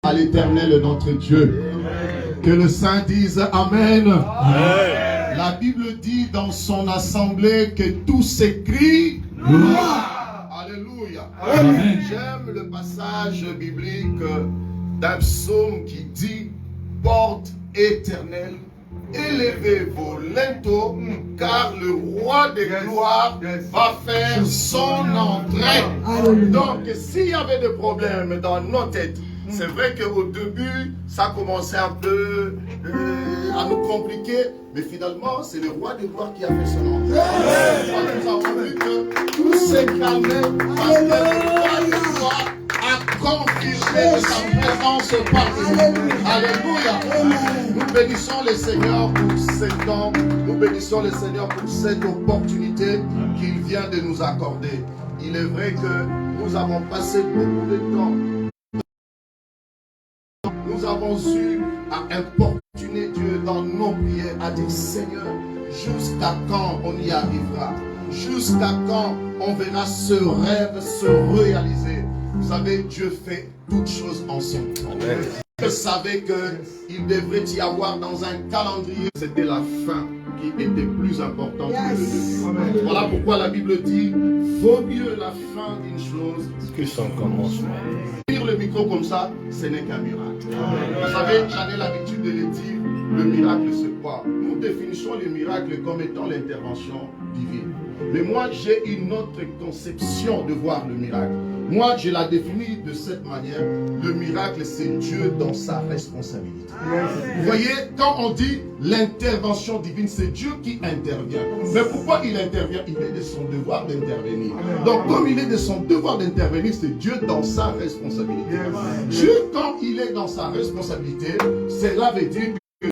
à l'Éternel notre Dieu. Que le Saint dise Amen. Amen. La Bible dit dans son assemblée que tout s'écrit gloire. Alléluia. Amen. J'aime le passage biblique d'un psaume qui dit porte éternelle, élevez vos linteaux, car le roi des gloires va faire son entrée. Donc, s'il y avait des problèmes dans nos têtes, c'est vrai qu'au début, ça commençait un peu à nous compliquer, mais finalement, c'est le roi des gloires qui a fait son entrée. Nous avons vu que tout s'est calmé parce que le roi des gloires a confirmé sa présence parmi nous. Alléluia. Nous bénissons le Seigneur pour ce temps. Nous bénissons le Seigneur pour cette opportunité qu'il vient de nous accorder. Il est vrai que nous avons passé beaucoup de temps. Nous avons eu à importuner Dieu dans nos prières, à dire Seigneur, jusqu'à quand on y arrivera? Jusqu'à quand on verra ce rêve se réaliser? Vous savez, Dieu fait toutes choses en son temps. Vous savez qu'il devrait y avoir dans un calendrier, c'était la fin qui était plus importante que le début. Voilà pourquoi la Bible dit, vaut mieux la fin d'une chose que son commencement. Lire le micro comme ça, ce n'est qu'un miracle. Vous savez, j'en ai l'habitude de le dire, le miracle c'est quoi? Nous définissons le miracle comme étant l'intervention divine. Mais moi, j'ai une autre conception de voir le miracle. Moi, je la définis de cette manière. Le miracle, c'est Dieu dans sa responsabilité. Vous voyez, quand on dit l'intervention divine, c'est Dieu qui intervient. Mais pourquoi il intervient? Il est de son devoir d'intervenir. Donc, comme il est de son devoir d'intervenir, c'est Dieu dans sa responsabilité. Dieu, quand il est dans sa responsabilité, cela veut dire que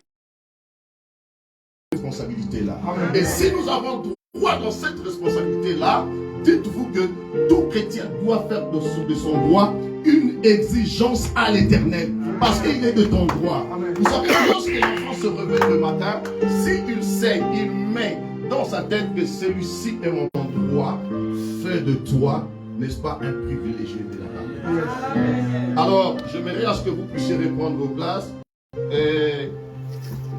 responsabilité-là. Et si nous avons droit dans cette responsabilité-là, dites-vous que tout chrétien doit faire de son droit une exigence à l'Éternel. Parce qu'il est de ton droit. Vous savez, lorsque l'enfant se réveille le matin, s'il sait, il met dans sa tête que celui-ci est mon droit, fait de toi, n'est-ce pas, un privilégié de la part. Alors, j'aimerais à ce que vous puissiez reprendre vos places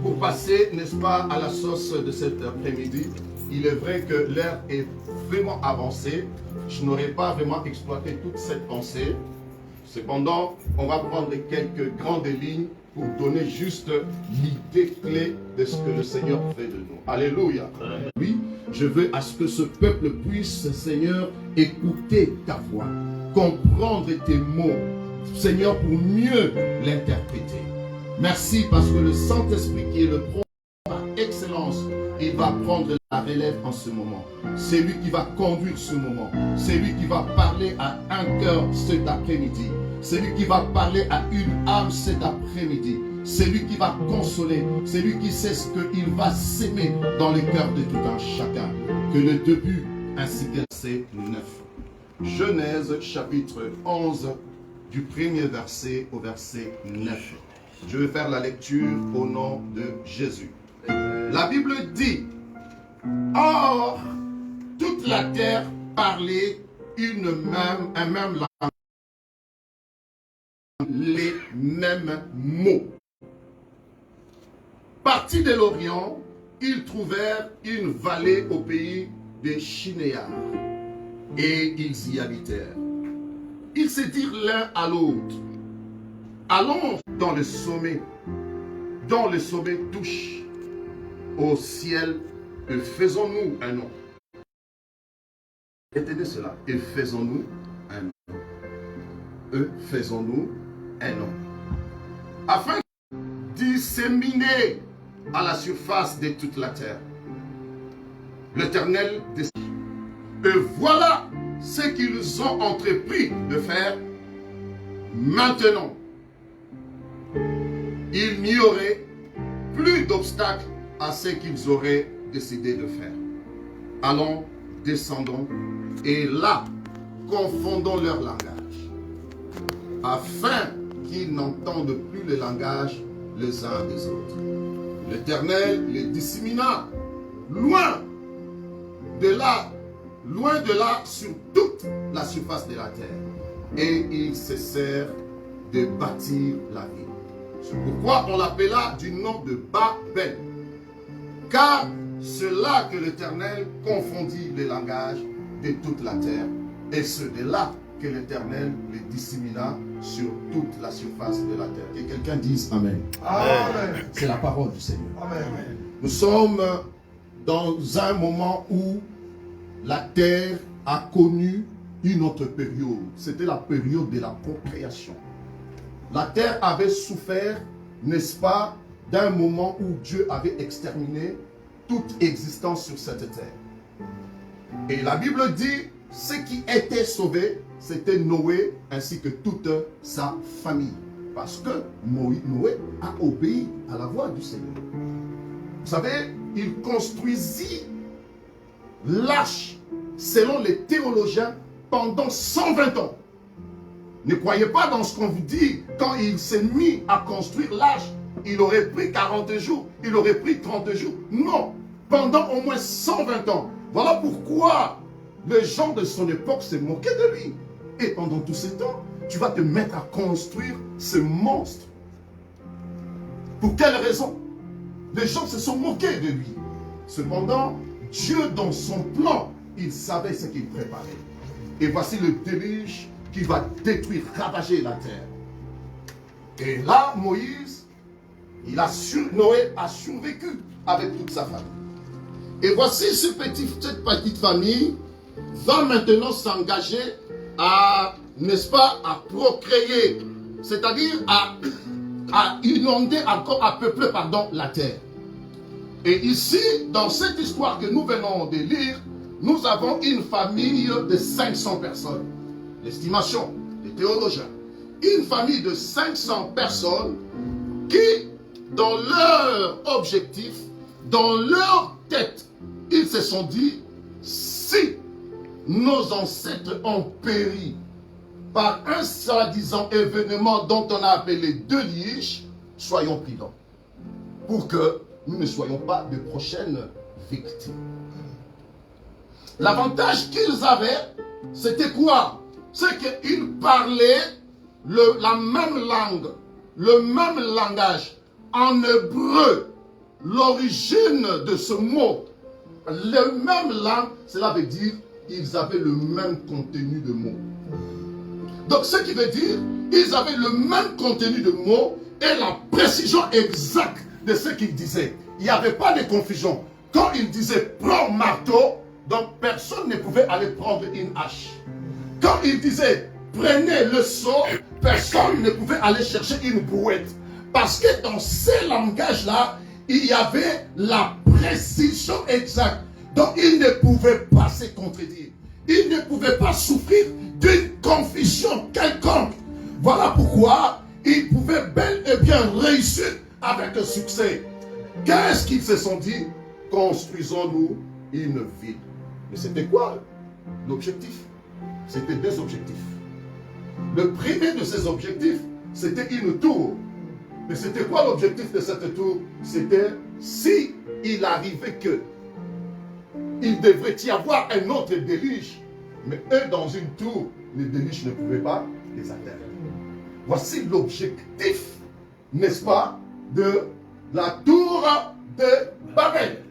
pour passer, n'est-ce pas, à la sauce de cet après-midi. Il est vrai que l'heure est vraiment avancée. Je n'aurais pas vraiment exploité toute cette pensée. Cependant, on va prendre quelques grandes lignes pour donner juste l'idée clé de ce que le Seigneur fait de nous. Alléluia. Oui, je veux à ce que ce peuple puisse, Seigneur, écouter ta voix, comprendre tes mots, Seigneur, pour mieux l'interpréter. Merci parce que le Saint-Esprit qui est le prophète par excellence, il va prendre la relève en ce moment. C'est lui qui va conduire ce moment. C'est lui qui va parler à un cœur cet après-midi. C'est lui qui va parler à une âme cet après-midi. C'est lui qui va consoler. C'est lui qui sait ce qu'il va s'aimer dans le cœur de tout un chacun. Que le début ainsi que verset 9. Genèse chapitre 11 du premier verset au verset 9. Je vais faire la lecture au nom de Jésus. La Bible dit, or, toute la terre parlait un même langage, les mêmes mots. Partis de l'Orient, ils trouvèrent une vallée au pays des Chinéars, et ils y habitèrent. Ils se dirent l'un à l'autre, allons dans le sommet, dont le sommet touche au ciel, et faisons-nous un nom. Retenez cela, et faisons-nous un nom. Faisons-nous un nom. Afin de disséminer à la surface de toute la terre. L'Éternel descend. Et voilà ce qu'ils ont entrepris de faire. Maintenant, il n'y aurait plus d'obstacles à ce qu'ils auraient décidé de faire. Allons, descendons, et là, confondons leur langage, afin qu'ils n'entendent plus le langage les uns des autres. L'Éternel les dissémina loin de là sur toute la surface de la terre. Et ils cessèrent de bâtir la ville. C'est pourquoi on l'appela du nom de Babel. Car c'est là que l'Éternel confondit les langages de toute la terre. Et c'est de là que l'Éternel les dissémina sur toute la surface de la terre. Et quelqu'un dise Amen. Amen. C'est la parole du Seigneur. Amen. Nous sommes dans un moment où la terre a connu une autre période. C'était la période de la procréation. La terre avait souffert, n'est-ce pas, d'un moment où Dieu avait exterminé toute existence sur cette terre. Et la Bible dit, ceux qui étaient sauvés, c'était Noé ainsi que toute sa famille. Parce que Noé a obéi à la voix du Seigneur. Vous savez, il construisit l'arche, selon les théologiens, pendant 120 ans. Ne croyez pas dans ce qu'on vous dit. Quand il s'est mis à construire l'arche, il aurait pris 40 jours, il aurait pris 30 jours. Non, pendant au moins 120 ans. Voilà pourquoi les gens de son époque se moquaient de lui. Et pendant tout ce temps, tu vas te mettre à construire ce monstre. Pour quelle raison? Les gens se sont moqués de lui. Cependant, Dieu, dans son plan, il savait ce qu'il préparait. Et voici le déluge qui va détruire, ravager la terre. Et là, Moïse, Noé a survécu avec toute sa famille. Et voici cette petite famille va maintenant s'engager à, n'est-ce pas, à procréer, c'est-à-dire à inonder encore, à peupler, pardon, la terre. Et ici, dans cette histoire que nous venons de lire, nous avons une famille de 500 personnes. L'estimation des théologiens. Une famille de 500 personnes qui, dans leur objectif, dans leur tête, ils se sont dit, si nos ancêtres ont péri par un soi-disant événement dont on a appelé déluge, soyons prudents pour que nous ne soyons pas de prochaines victimes. L'avantage qu'ils avaient, c'était quoi? C'est qu'ils parlaient la même langue, le même langage. En hébreu, l'origine de ce mot, la même langue, cela veut dire qu'ils avaient le même contenu de mots. Donc ce qui veut dire, ils avaient le même contenu de mots et la précision exacte de ce qu'ils disaient. Il n'y avait pas de confusion. Quand ils disaient prends marteau, donc personne ne pouvait aller prendre une hache. Quand ils disaient prenez le seau, personne ne pouvait aller chercher une brouette. Parce que dans ces langages-là, il y avait la précision exacte. Donc ils ne pouvaient pas se contredire. Ils ne pouvaient pas souffrir d'une confusion quelconque. Voilà pourquoi ils pouvaient bel et bien réussir avec succès. Qu'est-ce qu'ils se sont dit? Construisons-nous une ville. Mais c'était quoi l'objectif? C'était deux objectifs. Le premier de ces objectifs, c'était une tour. Mais c'était quoi l'objectif de cette tour? C'était si il arrivait que il devrait y avoir un autre déluge. Mais eux, dans une tour, les déluges ne pouvaient pas les atteindre. Voici l'objectif, n'est-ce pas, de la tour de Babel.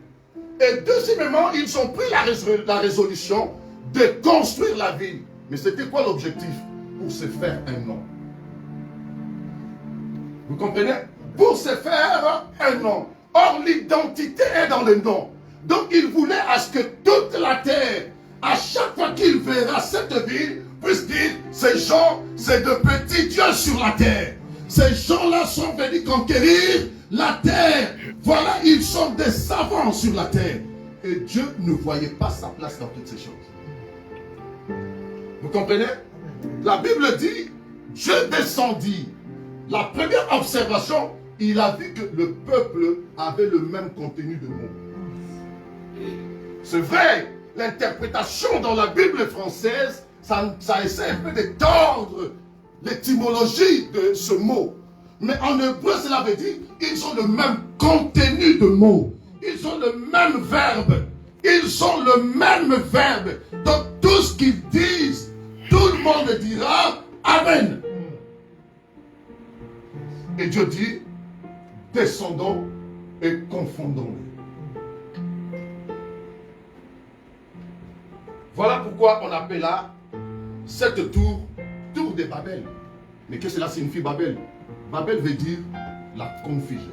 Et deuxièmement, ils ont pris la résolution de construire la ville. Mais c'était quoi l'objectif? Pour se faire un nom. Vous comprenez? Pour se faire un nom. Or, l'identité est dans le nom. Donc, il voulait à ce que toute la terre, à chaque fois qu'il verra cette ville, puisse dire, ces gens, c'est de petits dieux sur la terre. Ces gens-là sont venus conquérir la terre. Voilà, ils sont des savants sur la terre. Et Dieu ne voyait pas sa place dans toutes ces choses. Vous comprenez? La Bible dit, Dieu descendit. La première observation, il a vu que le peuple avait le même contenu de mots. C'est vrai, l'interprétation dans la Bible française, ça essaie un peu de tordre l'étymologie de ce mot. Mais en hébreu, cela veut dire ils ont le même contenu de mots. Ils ont le même verbe. Ils ont le même verbe. Donc tout ce qu'ils disent, tout le monde dira Amen. Et Dieu dit, descendons et confondons-les. Voilà pourquoi on appela cette tour, tour de Babel. Mais qu'est-ce que cela signifie Babel? Babel veut dire la confusion.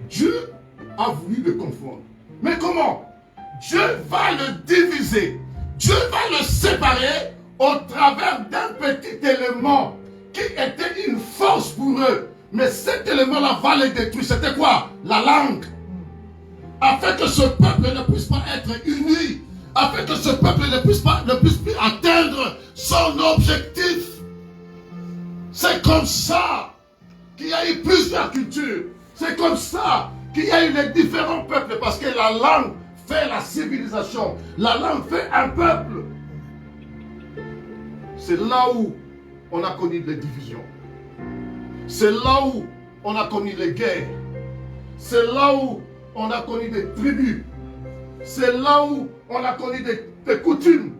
Dieu a voulu le confondre. Mais comment? Dieu va le diviser. Dieu va le séparer au travers d'un petit élément qui était une force pour eux. Mais cet élément-là va les détruire. C'était quoi? La langue. Afin que ce peuple ne puisse pas être uni. Afin que ce peuple ne puisse plus atteindre son objectif. C'est comme ça qu'il y a eu plusieurs cultures. C'est comme ça qu'il y a eu les différents peuples. Parce que la langue fait la civilisation. La langue fait un peuple. C'est là où on a connu les divisions. C'est là où on a connu les guerres. C'est là où on a connu des tribus. C'est là où on a connu des coutumes.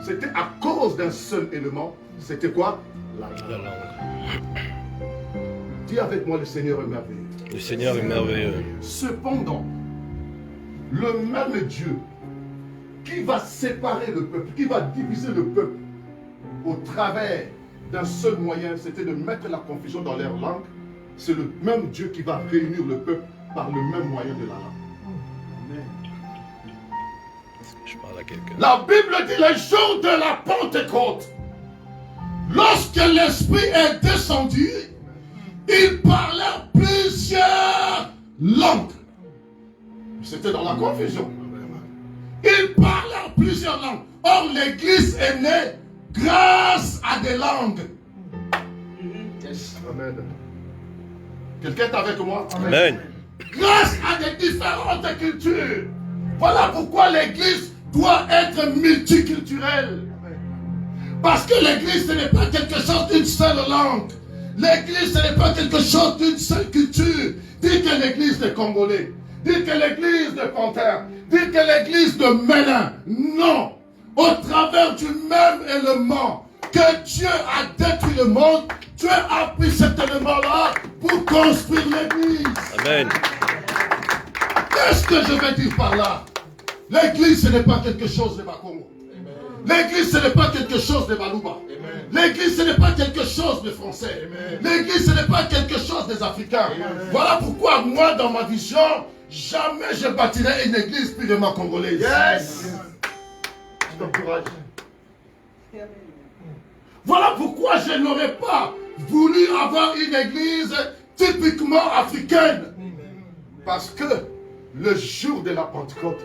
C'était à cause d'un seul élément. C'était quoi? La langue. Dis avec moi, le Seigneur est merveilleux. Le Seigneur est merveilleux. Cependant, le même Dieu qui va séparer le peuple, qui va diviser le peuple au travers d'un seul moyen, c'était de mettre la confusion dans leur langue. C'est le même Dieu qui va réunir le peuple par le même moyen de la langue. Je parle à quelqu'un. La Bible dit les jours de la Pentecôte, lorsque l'Esprit est descendu, ils parlaient plusieurs langues. C'était dans la confusion. Ils parlaient plusieurs langues. Or, l'Église est née grâce à des langues. Amen. Quelqu'un est avec moi? Amen. Grâce à des différentes cultures. Voilà pourquoi l'Église doit être multiculturelle. Parce que l'Église, ce n'est pas quelque chose d'une seule langue. L'Église, ce n'est pas quelque chose d'une seule culture. Dites que l'Église des Congolais. Dites que l'Église de Pantin. Dites que l'Église de Ménin. Non. Au travers du même élément que Dieu a détruit le monde, Dieu a pris cet élément-là pour construire l'Église. Amen. Qu'est-ce que je vais dire par là? L'Église, ce n'est pas quelque chose de Bakongo. L'Église, ce n'est pas quelque chose de Balouba. L'Église, ce n'est pas quelque chose de Français. L'Église, ce n'est pas quelque chose des Africains. Voilà pourquoi moi, dans ma vision, jamais je bâtirai une église purement congolaise. Yes! Je t'encourage. Voilà pourquoi je n'aurais pas voulu avoir une église typiquement africaine. Parce que le jour de la Pentecôte,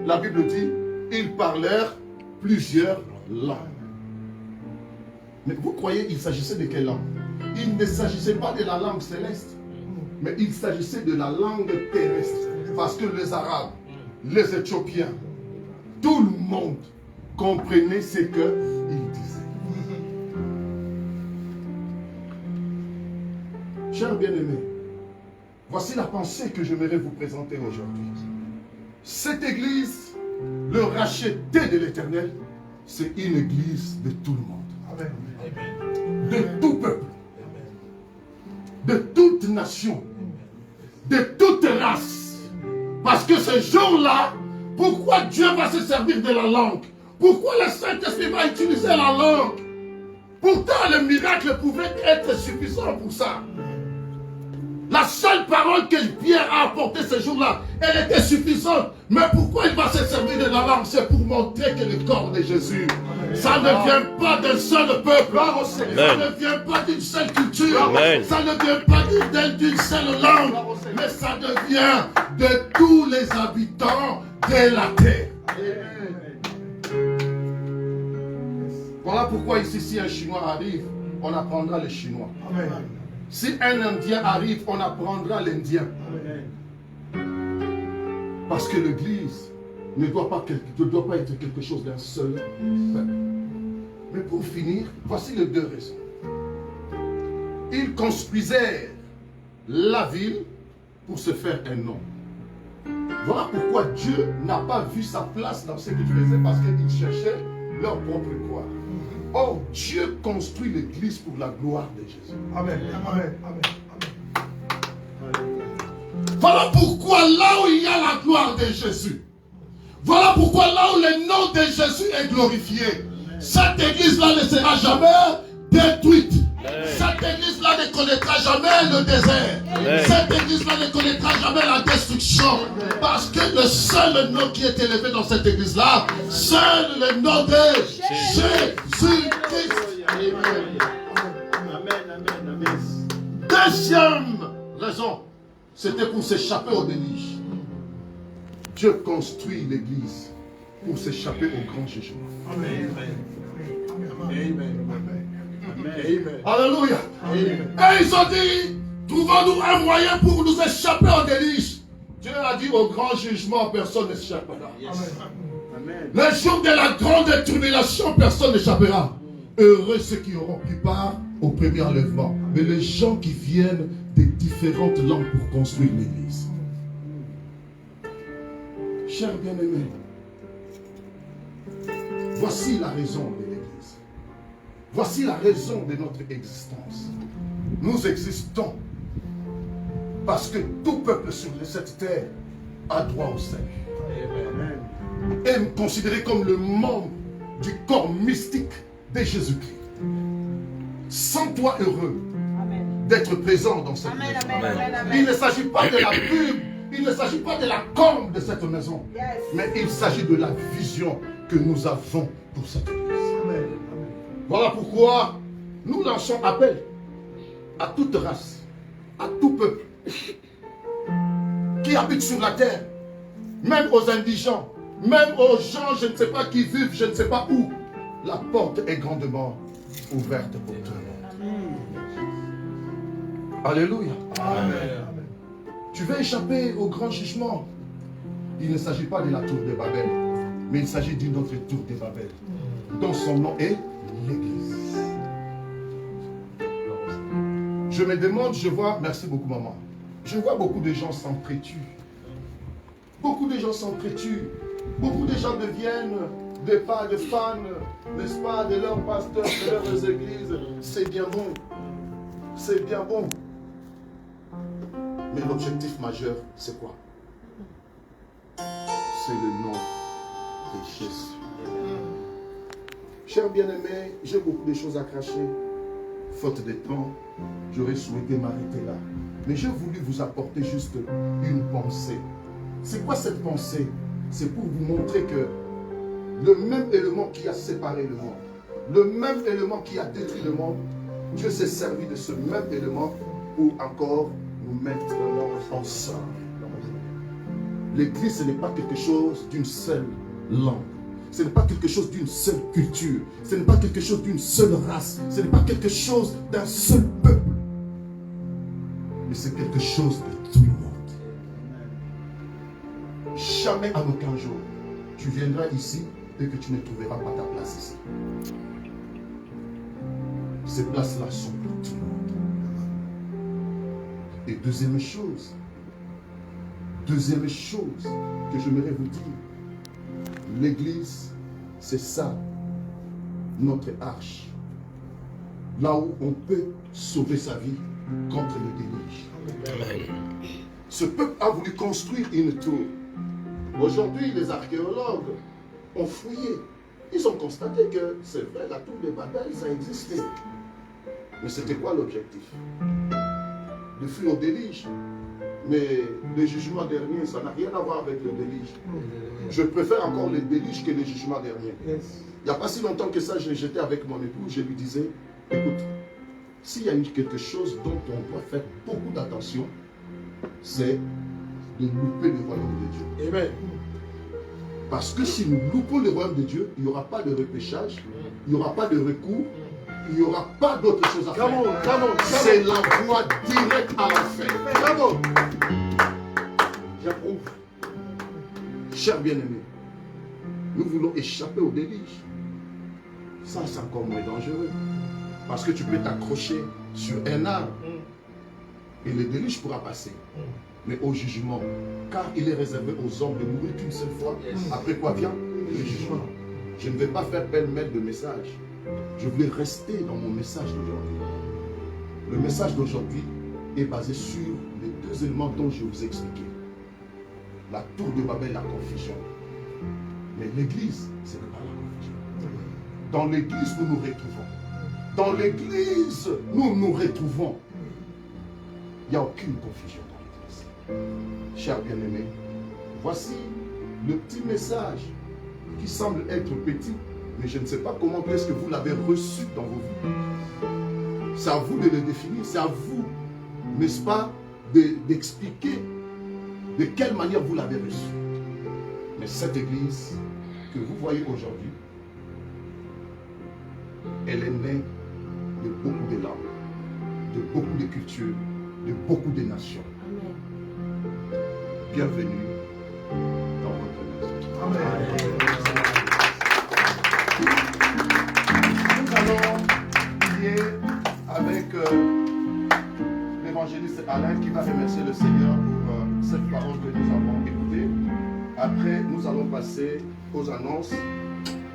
la Bible dit, ils parlèrent plusieurs langues. Mais vous croyez qu'il s'agissait de quelle langue? Il ne s'agissait pas de la langue céleste, mais il s'agissait de la langue terrestre. Parce que les Arabes, les Éthiopiens, tout le monde comprenait ce qu'ils disaient. Chers bien-aimés, voici la pensée que j'aimerais vous présenter aujourd'hui. Cette église, le racheté de l'Éternel, c'est une église de tout le monde. Amen. De tout peuple. De toute nation. De toute race. Parce que ce jour-là, pourquoi Dieu va se servir de la langue? Pourquoi le Saint-Esprit va utiliser la langue? Pourtant, le miracle pouvait être suffisant pour ça. La seule parole que Pierre a apportée ce jour-là, elle était suffisante. Mais pourquoi il va se servir de la langue? C'est pour montrer que le corps de Jésus, ça ne vient pas d'un seul peuple. Ça ne vient pas d'une seule culture. Amen. Ça ne vient pas d'une seule langue. Mais ça devient de tous les habitants de la terre. Voilà pourquoi ici, si un Chinois arrive, on apprendra le chinois. Amen. Si un Indien arrive, on apprendra l'Indien. Parce que l'Église ne doit pas être quelque chose d'un seul peuple. Mais pour finir, voici les deux raisons. Ils construisèrent la ville pour se faire un nom. Voilà pourquoi Dieu n'a pas vu sa place dans ce qu'ils faisaient, parce qu'ils cherchaient leur propre gloire. Oh, Dieu construit l'église pour la gloire de Jésus. Amen. Amen. Amen. Voilà pourquoi là où il y a la gloire de Jésus, voilà pourquoi là où le nom de Jésus est glorifié, cette église-là ne sera jamais détruite. Cette église-là ne connaîtra jamais le désert. Cette église-là ne connaîtra jamais la destruction. Parce que le seul nom qui est élevé dans cette église-là, c'est le nom de Jésus-Christ. Deuxième raison, c'était pour s'échapper au déluge. Dieu construit l'église pour s'échapper au grand jugement. Amen. Amen. Alléluia. Et ils ont dit, trouvons-nous un moyen pour nous échapper au déluge. Dieu a dit, au grand jugement, personne n'échappera. Le jour de la grande tribulation, personne n'échappera. Heureux ceux qui auront pris part au premier enlèvement. Mais les gens qui viennent des différentes langues pour construire l'église. Chers bien-aimés, voici la raison de l'église. Voici la raison de notre existence. Nous existons parce que tout peuple sur cette terre a droit au salut. Est considéré comme le membre du corps mystique de Jésus-Christ. Sens-toi heureux d'être présent dans cette maison. Il ne s'agit pas de la pub, il ne s'agit pas de la com de cette maison, mais il s'agit de la vision que nous avons pour cette église. Voilà pourquoi nous lançons appel à toute race, à tout peuple qui habite sur la terre, même aux indigents, même aux gens, je ne sais pas qui vivent, je ne sais pas où. La porte est grandement ouverte pour tout le monde. Alléluia. Amen. Tu veux échapper au grand jugement. Il ne s'agit pas de la tour de Babel, mais il s'agit d'une autre tour de Babel, dont son nom est l'église. Je me demande, je vois, merci beaucoup maman, je vois beaucoup de gens s'entretuent. Beaucoup de gens s'entretuent. Beaucoup de gens deviennent des fans, n'est-ce pas, de leurs pasteurs, de leurs églises. C'est bien bon. C'est bien bon. Mais l'objectif majeur, c'est quoi? C'est le nom de Jésus. Chers bien-aimés, j'ai beaucoup de choses à cracher. Faute de temps, j'aurais souhaité m'arrêter là. Mais j'ai voulu vous apporter juste une pensée. C'est quoi cette pensée? C'est pour vous montrer que le même élément qui a séparé le monde, le même élément qui a détruit le monde, Dieu s'est servi de ce même élément pour encore nous mettre ensemble. L'église, ce n'est pas quelque chose d'une seule langue. Ce n'est pas quelque chose d'une seule culture. Ce n'est pas quelque chose d'une seule race. Ce n'est pas quelque chose d'un seul peuple. Mais c'est quelque chose de tout le monde. Jamais à aucun jour, tu viendras ici et que tu ne trouveras pas ta place ici. Ces places-là sont pour tout le monde. Et deuxième chose que j'aimerais vous dire, l'église, c'est ça, notre arche. Là où on peut sauver sa vie contre le déluge. Ce peuple a voulu construire une tour. Aujourd'hui, les archéologues ont fouillé. Ils ont constaté que c'est vrai, la tour de Babel, ça existait. Mais c'était quoi l'objectif? De fuir au déluge. Mais le jugement dernier, ça n'a rien à voir avec le déluge. Je préfère encore le déluge que le jugement dernier. Il n'y a pas si longtemps que ça, j'étais avec mon époux, je lui disais, écoute, s'il y a quelque chose dont on doit faire beaucoup d'attention, c'est de louper le royaume de Dieu. Amen. Parce que si nous loupons le royaume de Dieu, il n'y aura pas de repêchage, il n'y aura pas de recours, il n'y aura pas d'autre chose à faire. C'est la voie directe à l'enfer. J'approuve. Chers bien-aimés, nous voulons échapper au déluge. Ça, c'est encore moins dangereux. Parce que tu peux t'accrocher sur un arbre et le déluge pourra passer. Mais au jugement, car il est réservé aux hommes de mourir qu'une seule fois. Après quoi vient le jugement? Je ne vais pas faire pêle-mêle de messages. je voulais rester dans mon message d'aujourd'hui. Le message d'aujourd'hui est basé sur les deux éléments dont je vous ai expliqué. La tour de Babel, la confusion. Mais l'église, ce n'est pas la confusion. Dans l'église, nous nous retrouvons. Dans l'église, nous nous retrouvons. Il n'y a aucune confusion dans l'église. Chers bien-aimés, voici le petit message qui semble être petit, mais je ne sais pas comment est-ce que vous l'avez reçu dans vos vies. C'est à vous de le définir, c'est à vous, n'est-ce pas, d'expliquer de quelle manière vous l'avez reçu. Mais cette église que vous voyez aujourd'hui, elle est née de beaucoup de langues, de beaucoup de cultures, de beaucoup de nations. Amen. Bienvenue dans votre maison. Amen. Nous allons prier avec l'évangéliste Alain qui va remercier le Seigneur pour cette parole que nous avons écoutée. Après, nous allons passer aux annonces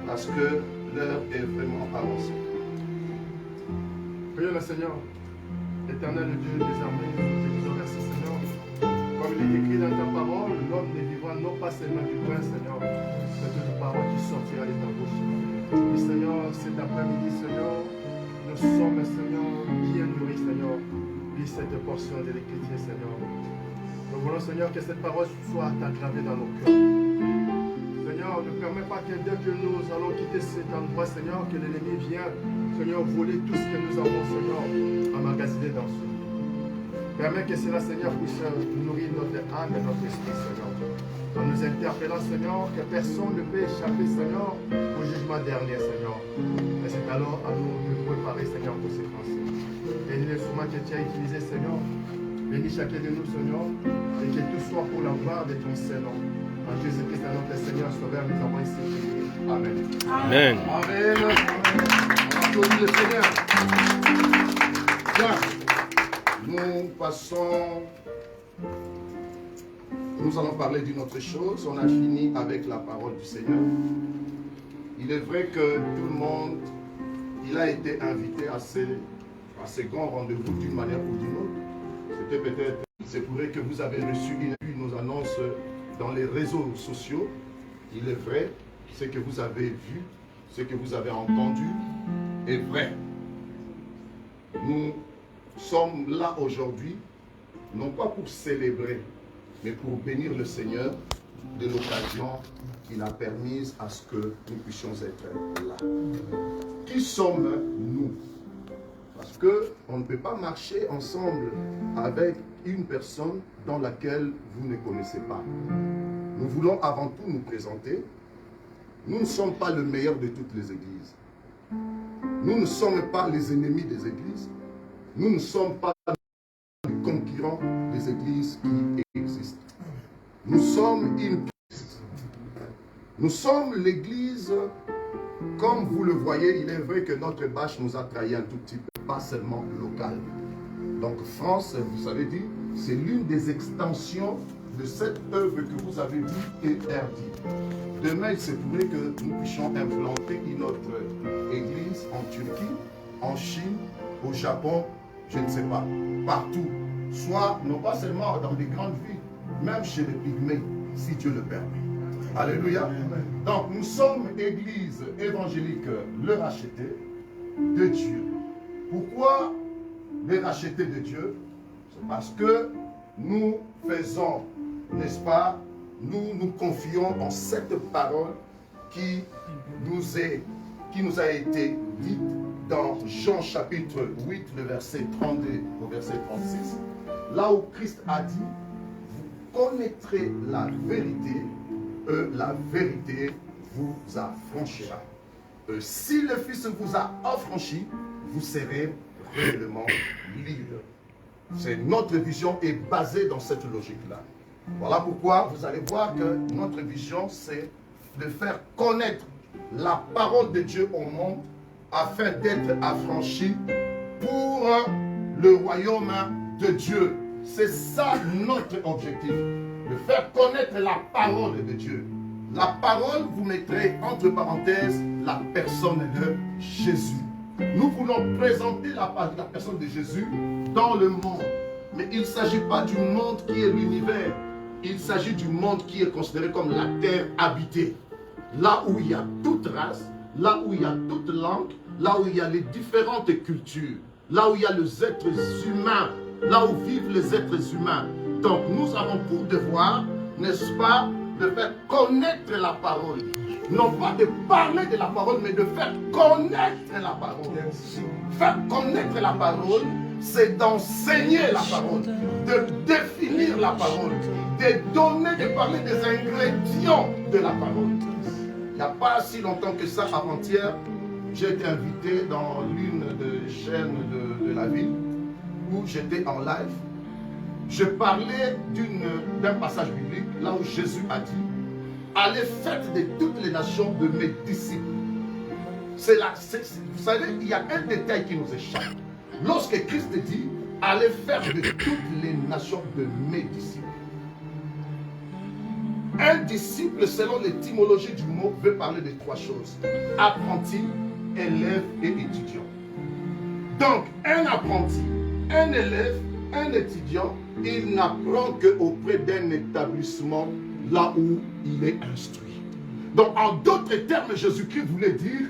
parce que l'heure est vraiment avancée. Prions le Seigneur. Éternel Dieu des armées, je vous remercie, Seigneur. Comme il est écrit dans ta parole, l'homme ne vivra non pas seulement du pain, Seigneur, mais de la parole qui sortira de ta bouche. Et Seigneur, cet après-midi, Seigneur, nous sommes, Seigneur, bien nourris, Seigneur, de cette portion de l'Écriture, Seigneur. Nous voulons, Seigneur, que cette parole soit aggravée dans nos cœurs. Seigneur, ne permets pas que dès que nous allons quitter cet endroit, Seigneur, que l'ennemi vienne, Seigneur, voler tout ce que nous avons, Seigneur, emmagasiné dans ce lieu. Permets que cela, Seigneur, puisse nourrir notre âme et notre esprit, Seigneur. En nous interpellant, Seigneur, que personne ne peut échapper, Seigneur, au jugement dernier, Seigneur. Et c'est alors à nous de préparer, Seigneur, pour ces pensées. Bénis l'instrument que tu as utilisé, Seigneur. Bénis chacun de nous, Seigneur, et que tout soit pour la gloire de ton Seigneur. En Jésus-Christ, notre Seigneur, Sauveur, nous avons ici prié. Amen. Amen. Amen. On applaudit le Seigneur. Bien. Nous passons. Nous allons parler d'une autre chose. On a fini avec la parole du Seigneur. Il est vrai que tout le monde, il a été invité à ces grands rendez-vous d'une manière ou d'une autre. C'était peut-être, c'est vrai que vous avez reçu nos annonces dans les réseaux sociaux. Il est vrai, ce que vous avez vu, ce que vous avez entendu est vrai. Nous sommes là aujourd'hui, non pas pour célébrer, mais pour bénir le Seigneur de l'occasion qu'il a permise à ce que nous puissions être là. Qui sommes-nous? Parce qu'on ne peut pas marcher ensemble avec une personne dans laquelle vous ne connaissez pas. Nous voulons avant tout nous présenter. Nous ne sommes pas le meilleur de toutes les églises. Nous ne sommes pas les ennemis des églises. Nous ne sommes pas les concurrents des églises qui existent. Nous sommes une Christ. Nous sommes l'église, comme vous le voyez, il est vrai que notre bâche nous a trahi un tout petit peu, pas seulement local. Donc France, vous savez dit, c'est l'une des extensions de cette œuvre que vous avez vue et RD. Demain, il se pourrait que nous puissions implanter notre église en Turquie, en Chine, au Japon, je ne sais pas, partout. Soit, non pas seulement dans des grandes villes, même chez les pygmées, si Dieu le permet. Alléluia. Donc, nous sommes église évangélique, le racheté de Dieu. Pourquoi le racheté de Dieu? C'est parce que nous faisons, n'est-ce pas, nous nous confions en cette parole qui nous a été dite dans Jean chapitre 8, le verset 32 au verset 36, là où Christ a dit, vous connaîtrez la vérité vous affranchira. Si le Fils vous a affranchi, vous serez réellement libre. C'est notre vision est basée dans cette logique-là. Voilà pourquoi vous allez voir que notre vision, c'est de faire connaître la parole de Dieu au monde afin d'être affranchi pour le royaume de Dieu. C'est ça notre objectif, de faire connaître la parole de Dieu. La parole, vous mettrez entre parenthèses la personne de Jésus. Nous voulons présenter la personne de Jésus dans le monde. Mais il ne s'agit pas du monde qui est l'univers. Il s'agit du monde qui est considéré comme la terre habitée. Là où il y a toute race, là où il y a toute langue, là où il y a les différentes cultures, là où il y a les êtres humains, là où vivent les êtres humains. Donc nous avons pour devoir, n'est-ce pas, de faire connaître la parole. Non pas de parler de la parole, mais de faire connaître la parole. Faire connaître la parole, c'est d'enseigner la parole, de définir la parole, de donner, de parler des ingrédients de la parole. Il n'y a pas si longtemps que ça, avant-hier, j'ai été invité dans l'une des chaînes de la ville où j'étais en live. Je parlais d'un passage biblique là où Jésus a dit « Allez faire de toutes les nations de mes disciples ». Vous savez, il y a un détail qui nous échappe. Lorsque Christ dit « Allez faire de toutes les nations de mes disciples ». Un disciple, selon l'étymologie du mot, veut parler de trois choses. Apprenti, élève et étudiant. Donc, un apprenti, un élève, un étudiant, il n'apprend qu'auprès d'un établissement là où il est instruit. Donc, en d'autres termes, Jésus-Christ voulait dire,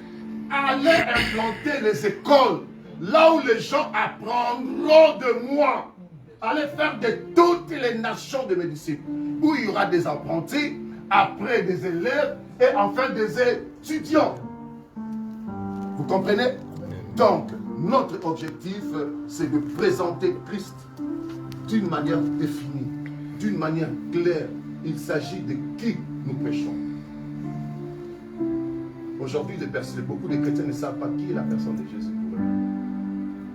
allez implanter les écoles, là où les gens apprendront de moi. Allez faire de toutes les nations de mes disciples, où il y aura des apprentis, après des élèves et enfin des étudiants. Vous comprenez? Donc, notre objectif, c'est de présenter Christ d'une manière définie, d'une manière claire. Il s'agit de qui nous prêchons. Aujourd'hui, beaucoup de chrétiens ne savent pas qui est la personne de Jésus pour eux.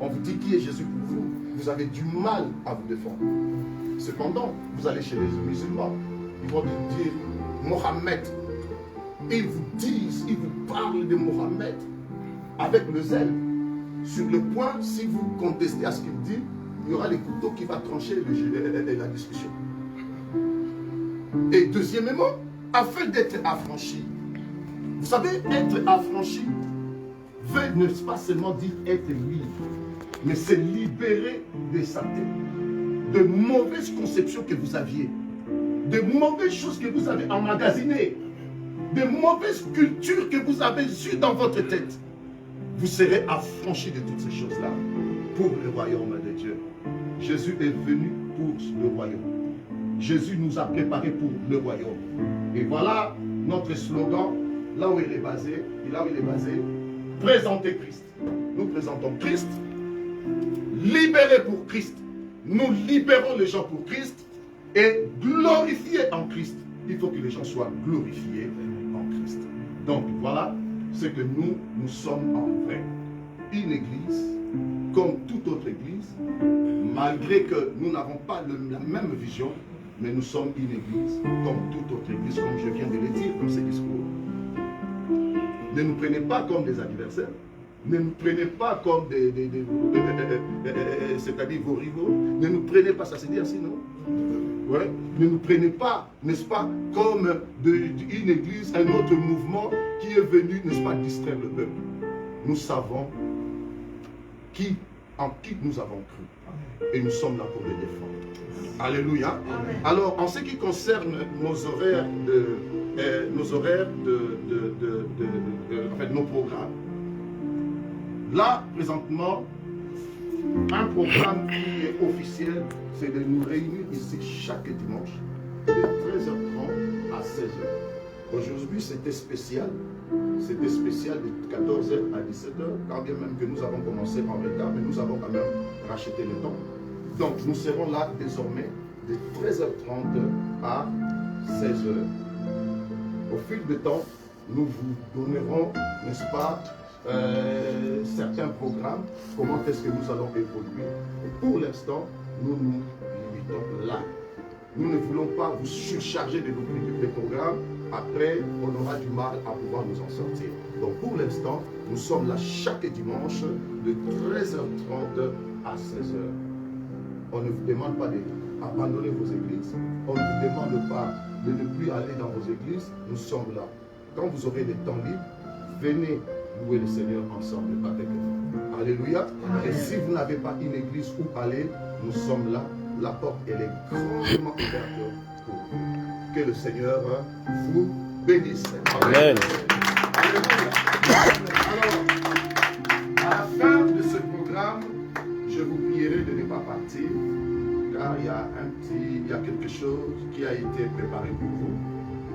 On vous dit qui est Jésus pour vous. Vous avez du mal à vous défendre. Cependant, vous allez chez les musulmans, ils vont vous dire Mohammed. Ils vous disent, ils vous parlent de Mohammed avec le zèle. Sur le point, si vous contestez à ce qu'il dit, il y aura les couteaux qui vont trancher la discussion. Et deuxièmement, afin d'être affranchi, vous savez, être affranchi veut ne pas seulement dire être libre, mais c'est libérer de sa tête, de mauvaises conceptions que vous aviez, de mauvaises choses que vous avez emmagasinées, de mauvaises cultures que vous avez eues dans votre tête. Vous serez affranchis de toutes ces choses-là pour le royaume de Dieu. Jésus est venu pour le royaume. Jésus nous a préparés pour le royaume. Et voilà notre slogan, là où il est basé, présenter Christ. Nous présentons Christ, libérés pour Christ. Nous libérons les gens pour Christ et glorifiés en Christ. Il faut que les gens soient glorifiés en Christ. Donc voilà ce que nous sommes en vrai. Une église, comme toute autre église, malgré que nous n'avons pas la même vision, mais nous sommes une église, comme toute autre église, comme je viens de le dire dans ces discours. Ne nous prenez pas comme des adversaires. Ne nous prenez pas comme c'est-à-dire vos rivaux. Ne nous prenez pas, ça se dit ainsi, non? Ouais. Ne nous prenez pas, n'est-ce pas, comme une église, un autre mouvement qui est venu, n'est-ce pas, distraire le peuple. Nous savons en qui nous avons cru. Et nous sommes là pour le défendre. Alléluia. Amen. Alors, en ce qui concerne nos horaires nos programmes, là, présentement, un programme qui est officiel, c'est de nous réunir ici chaque dimanche, de 13h30 à 16h. Aujourd'hui, c'était spécial. C'était spécial de 14h à 17h, quand bien même que nous avons commencé en retard, mais nous avons quand même racheté le temps. Donc, nous serons là désormais de 13h30 à 16h. Au fil du temps, nous vous donnerons, n'est-ce pas, certains programmes, comment est-ce que nous allons évoluer. Et pour l'instant, nous nous limitons là. Nous ne voulons pas vous surcharger de programmes. Après, on aura du mal à pouvoir nous en sortir. Donc pour l'instant, nous sommes là chaque dimanche de 13h30 à 16h. On ne vous demande pas d'abandonner vos églises. On ne vous demande pas de ne plus aller dans vos églises, nous sommes là. Quand vous aurez des temps libres, venez louer le Seigneur ensemble avec nous. Alléluia. Et si vous n'avez pas une église où aller, nous sommes là. La porte, elle est grandement ouverte pour vous. Que le Seigneur vous bénisse. Amen. Alléluia. Alors, à la fin de ce programme, je vous prierai de ne pas partir, car il y a quelque chose qui a été préparé pour vous.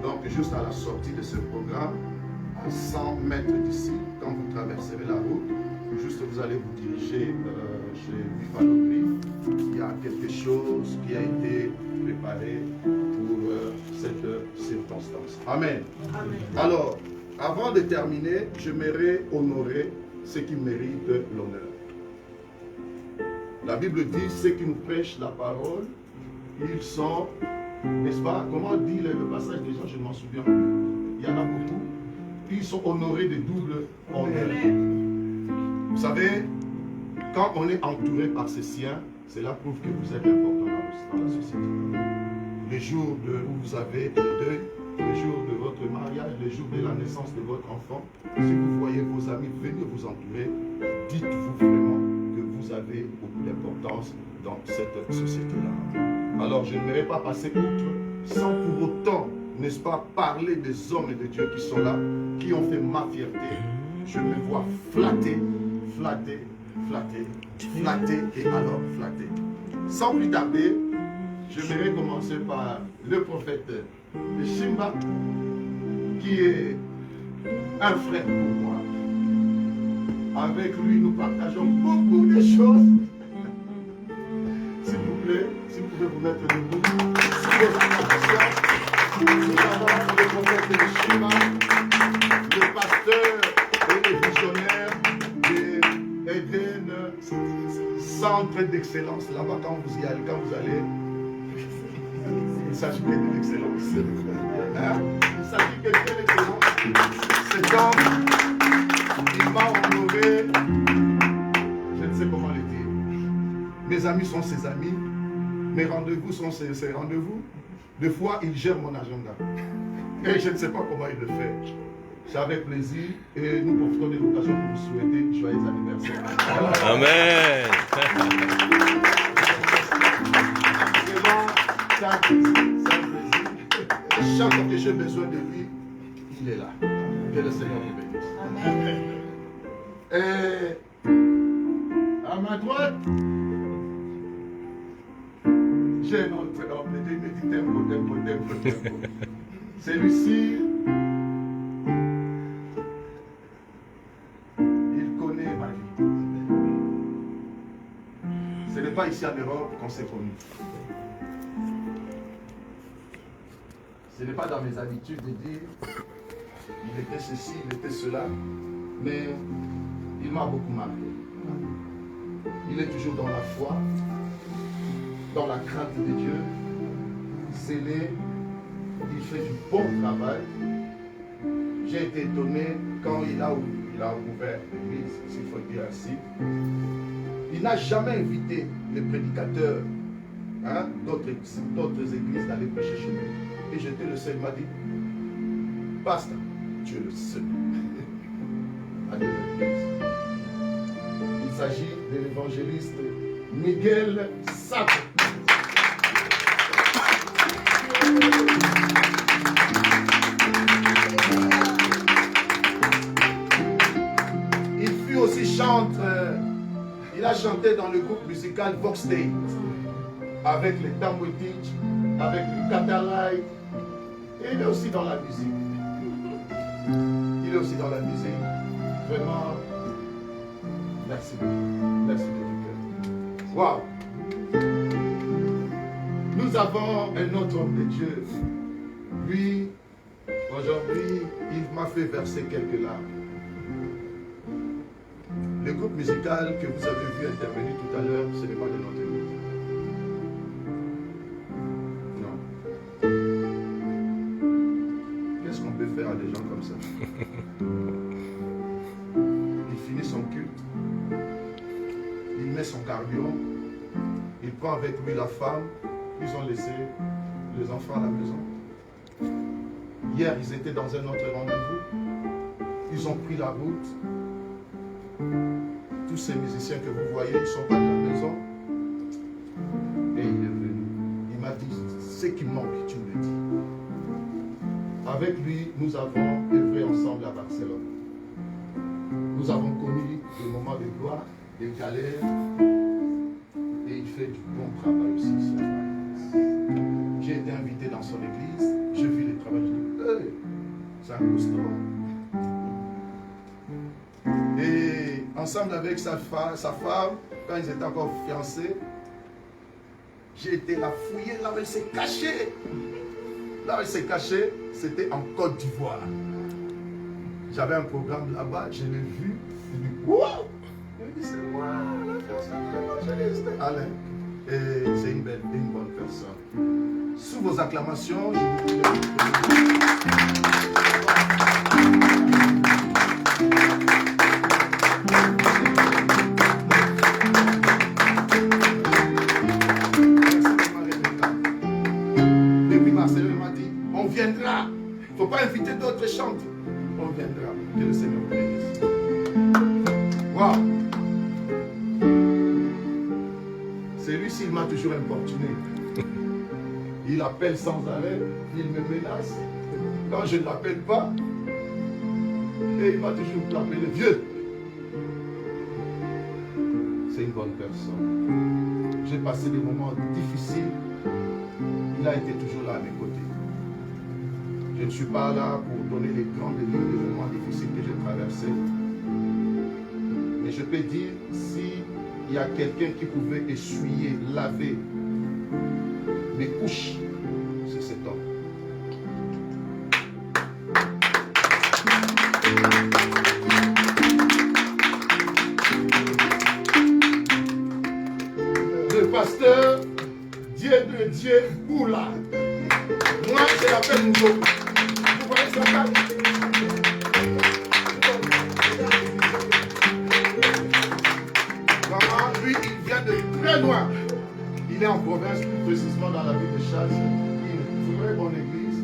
Donc, juste à la sortie de ce programme, à 100 mètres d'ici, quand vous traverserez la route, juste vous allez vous diriger chez Vivalogri. Il y a quelque chose qui a été préparé pour cette circonstance. Amen. Amen. Alors, avant de terminer, j'aimerais honorer ceux qui méritent l'honneur. La Bible dit, ceux qui nous prêchent la parole, ils sont, n'est-ce pas, comment dit le passage des gens, je ne m'en souviens plus. Il y en a beaucoup. Ils sont honorés de double honneur. Vous savez, quand on est entouré par ses siens, cela prouve que vous êtes important dans la société. Les jours où vous avez le deuil, les jours de votre mariage, les jours de la naissance de votre enfant, si vous voyez vos amis venir vous entourer, dites-vous vraiment que vous avez beaucoup d'importance dans cette société-là. Alors je ne vais pas passer outre sans pour autant, n'est-ce pas, parler des hommes et de Dieu qui sont là, qui ont fait ma fierté. Je me vois flatté, flatté, flatté, flatté et alors flatté. Sans plus tarder, j'aimerais commencer par le prophète de Shimba, qui est un frère pour moi. Avec lui, nous partageons beaucoup de choses. S'il vous plaît, si vous pouvez vous mettre debout. Sous vos acclamations, nous avons le prophète de Shimba, le pasteur et le visionnaire de Eden Centre d'excellence. Là-bas, quand vous y allez, il s'agit que de l'excellence. Hein? Il s'agit que de l'excellence. Cet homme, il m'a honoré, je ne sais comment le dire. Mes amis sont ses amis, mes rendez-vous sont ses rendez-vous. Des fois, il gère mon agenda. Et je ne sais pas comment il le fait. C'est avec plaisir et nous profitons de l'occasion pour vous souhaiter joyeux anniversaire. Amen. C'est un plaisir, c'est un plaisir. Chaque fois que j'ai besoin de lui, il est là. Que le Seigneur vous bénisse. Amen. Et à ma droite, j'ai un autre homme, il me dit tempo. Celui-ci, il connaît ma vie. Ce n'est pas ici en Europe qu'on s'est connus. Ce n'est pas dans mes habitudes de dire il était ceci, il était cela, mais il m'a beaucoup marqué. Il est toujours dans la foi, dans la crainte de Dieu, zélé, il fait du bon travail. J'ai été étonné quand il a ouvert l'église, s'il faut dire ainsi. Il n'a jamais invité les prédicateurs d'autres églises d'aller prêcher chez lui. Et j'étais le seul, il m'a dit, pasteur, tu es le seul. Allez à l'église. Il s'agit de l'évangéliste Miguel Sato. Il fut aussi chanteur. Il a chanté dans le groupe musical Vox Day avec les Tambouetich, avec le Katalai. Et il est aussi dans la musique. Il est aussi dans la musique. Vraiment, merci beaucoup. Merci de tout cœur. Waouh! Nous avons un autre homme de Dieu. Lui, aujourd'hui, il m'a fait verser quelques larmes. Le groupe musical que vous avez vu intervenir tout à l'heure, ce n'est pas de notre église. Non. Qu'est-ce qu'on peut faire à des gens comme ça? Il finit son culte, il met son carburant, il prend avec lui la femme, ils ont laissé les enfants à la maison. Hier, ils étaient dans un autre rendez-vous. Ils ont pris la route. Tous ces musiciens que vous voyez, ils ne sont pas de la maison. Et il est venu. Il m'a dit, ce qui manque, tu me le dis. Avec lui, nous avons œuvré ensemble à Barcelone. Nous avons connu des moments de gloire, des galères. Et il fait du bon travail aussi. J'ai été invité dans son église. J'ai vu les travaux. Je dis, hey, c'est un costaud. Et ensemble avec sa femme, quand ils étaient encore fiancés, j'ai été la fouiller là où elle s'est cachée. Là où elle s'est cachée, c'était en Côte d'Ivoire. J'avais un programme là-bas, je l'ai vu. Je lui ai dit, wow! Il me dit, c'est moi, la personne évangéliste. Alain. Et c'est une bonne personne. Sous vos acclamations, je vous prie. Depuis Marcel m'a dit, on viendra. Il ne faut pas inviter d'autres chantes. On viendra. Que le Seigneur vous bénisse. Waouh! Celui-ci, il m'a toujours importuné. Il appelle sans arrêt, il me menace. Quand je ne l'appelle pas, et il m'a toujours appelé vieux. C'est une bonne personne. J'ai passé des moments difficiles. Il a été toujours là à mes côtés. Je ne suis pas là pour donner les grandes lignes des moments difficiles que j'ai traversés. Mais je peux dire, si il y a quelqu'un qui pouvait essuyer, laver mes couches, c'est cet homme. Le pasteur Dieu de Dieu Boula. Moi, je l'appelle Mougo. Vous voyez sa carte? Lui, il vient de très loin. Il est en province, plus précisément dans la ville de Chasse. Il est très bonne église.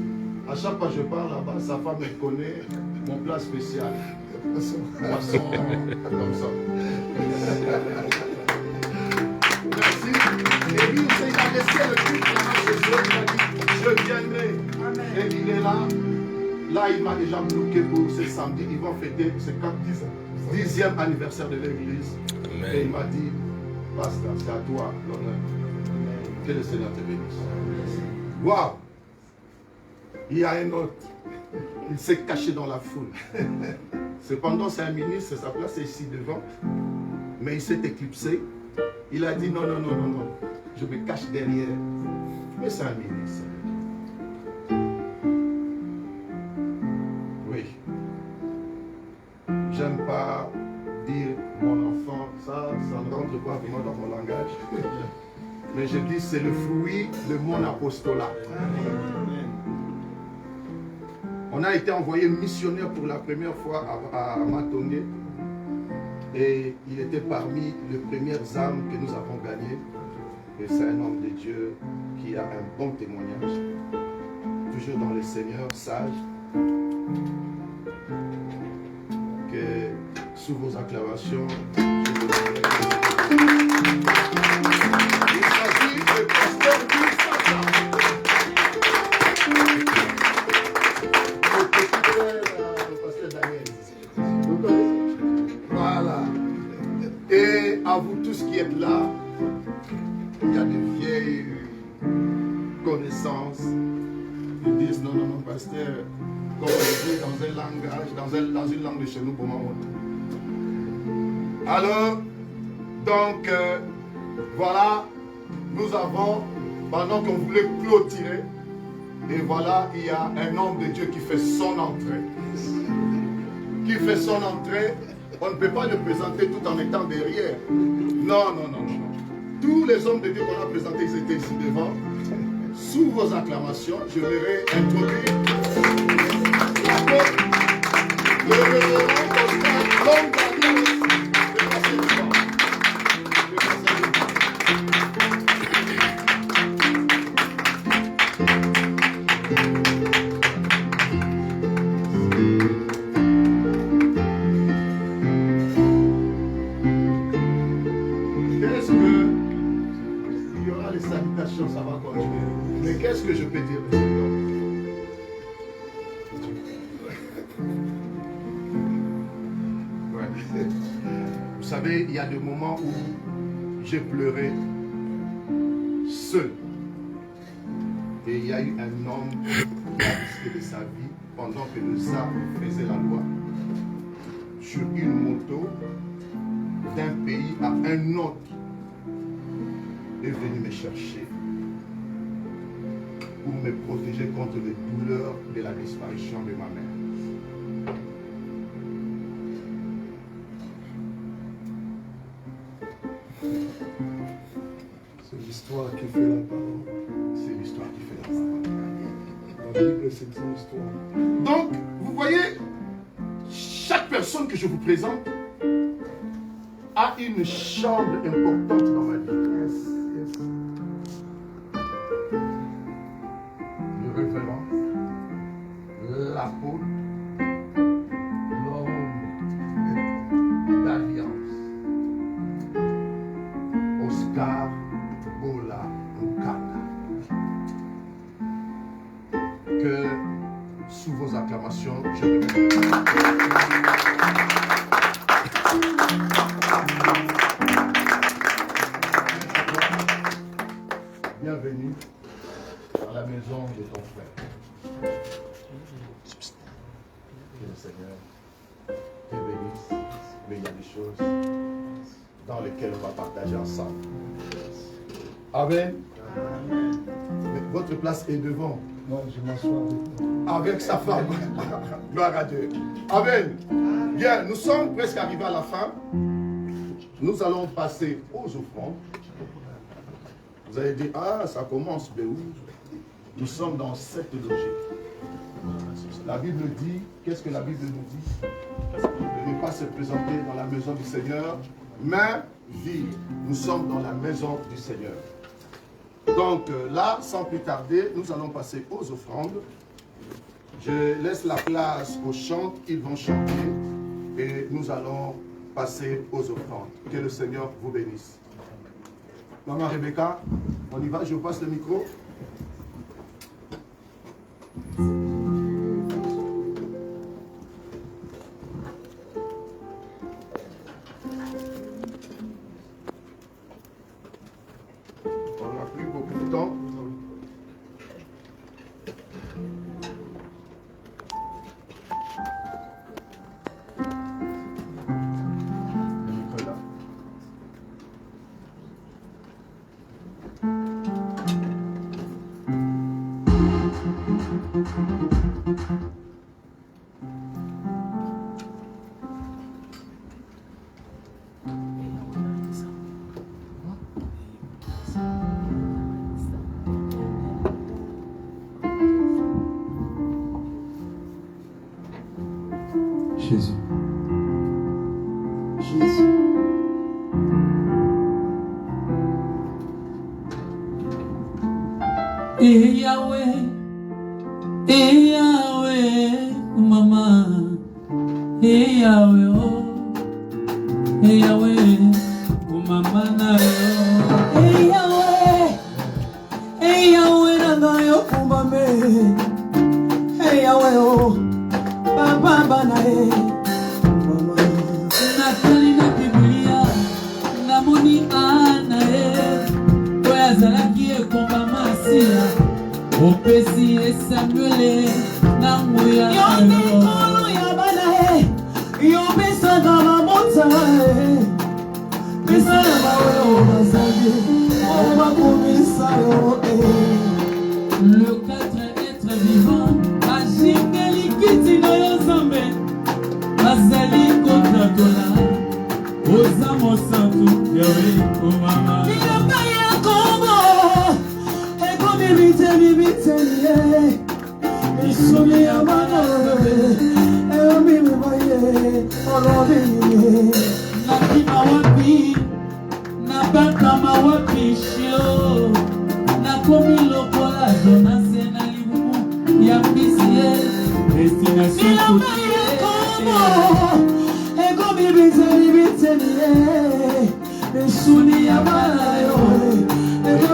À chaque fois que je pars là-bas, sa femme me connaît mon plat spécial. Poisson, comme ça. Merci. Et lui, il a laissé le culte là-bas chez eux. Il a dit, je viendrai. Et il est là. Là, il m'a déjà bloqué pour ce samedi. Ils vont fêter ce 10e anniversaire de l'église. Et il m'a dit, pasteur, c'est à toi l'honneur. Que le Seigneur te bénisse. Waouh! Il y a un autre. Il s'est caché dans la foule. Cependant, c'est un ministre, sa place est ici devant. Mais il s'est éclipsé. Il a dit non, non, non, non, non. Je me cache derrière. Mais c'est un ministre. Oui. J'aime pas dire mon enfant, ça ne rentre pas vraiment dans mon langage. Mais je dis c'est le fruit de mon apostolat. On a été envoyé missionnaire pour la première fois à Matongé. Et il était parmi les premières âmes que nous avons gagnées. Et c'est un homme de Dieu qui a un bon témoignage. Toujours dans le Seigneur, sage. Que sous vos acclamations, je vous remercie. Il s'agit de pasteur Louis Sasa. Le petit frère, le pasteur Daniel. Vous connaissez? Voilà. Et à vous tous qui êtes là, il y a des vieilles connaissances. Ils disent non, non, non, pasteur, comme on dit dans un langage, dans une langue de chez nous, pour moi. Alors, donc, voilà, nous avons, pendant qu'on voulait clôturer, et voilà, il y a un homme de Dieu qui fait son entrée. Qui fait son entrée, on ne peut pas le présenter tout en étant derrière. Non, non, non, non. Tous les hommes de Dieu qu'on a présentés, ils étaient ici devant. Sous vos acclamations, je vais introduire le révérend Pasteur Longue-Daniel. il y aura les salutations, ça va continuer. Mais qu'est-ce que je peux dire, Seigneur? Ouais. Vous savez, il y a des moments où j'ai pleuré seul. Et il y a eu un homme qui a risqué de sa vie pendant que le SAR faisait la loi sur une moto d'un pays à un autre est venu me chercher pour me protéger contre les douleurs de la disparition de ma mère. C'est l'histoire qui fait la parole. C'est l'histoire qui fait la parole. La Bible, c'est une histoire. Donc, vous voyez, chaque personne que je vous présente a une chambre importante dans ma vie. Yes, yes. Le révérend, l'apôtre, l'homme d'alliance, Oscar Bola Nkana. Que sous vos acclamations, je remercie. Bienvenue dans la maison de ton frère. Que le Seigneur te bénisse, mais il y a des choses dans lesquelles on va partager ensemble. Amen. Mais votre place est devant. Moi, je m'assois Avec sa femme. Gloire à Dieu. Amen. Bien, nous sommes presque arrivés à la fin. Nous allons passer aux offrandes. Vous allez dire, ah, ça commence, mais oui. Nous sommes dans cette logique. La Bible dit, qu'est-ce que la Bible nous dit? De ne pas se présenter dans la maison du Seigneur, mais vivre. Nous sommes dans la maison du Seigneur. Donc là, sans plus tarder, nous allons passer aux offrandes. Je laisse la place aux chants, ils vont chanter et nous allons passer aux offrandes. Que le Seigneur vous bénisse. Maman Rebecca, on y va, je vous passe le micro. On n'a plus beaucoup de temps. Le micro est là. Jésus. Jésus. Yahweh, mama. Yahweh, oh. Yahweh, mama na yo. Yahweh, Yahweh na yo kumame. Yahweh, oh. Papa banae. Nakali na Biblia, namoni anae. Oya zalaki ekomba masia. Opesi Samuel na moya. Yonde kolo ya banae. Yobesa na mota. Pesa na bawe o bazali. O bakomisa yo. Le 4 être vivant. Ajingeli kiti na yo zambe. Azali kontra tola. Oza mosantu yawe o mama. Niyapaya komo. Eko bibite bibite niye. Isumi ya manawe. Eo mimi baye. Olobi niye. Nakima wapi. Nabakama wapi shio. Nakomi lokola Jonase na libumu. Ya misie. Destination Niyapaya komo. Eko bibite bibite niye. Isumi ya manawe. Eko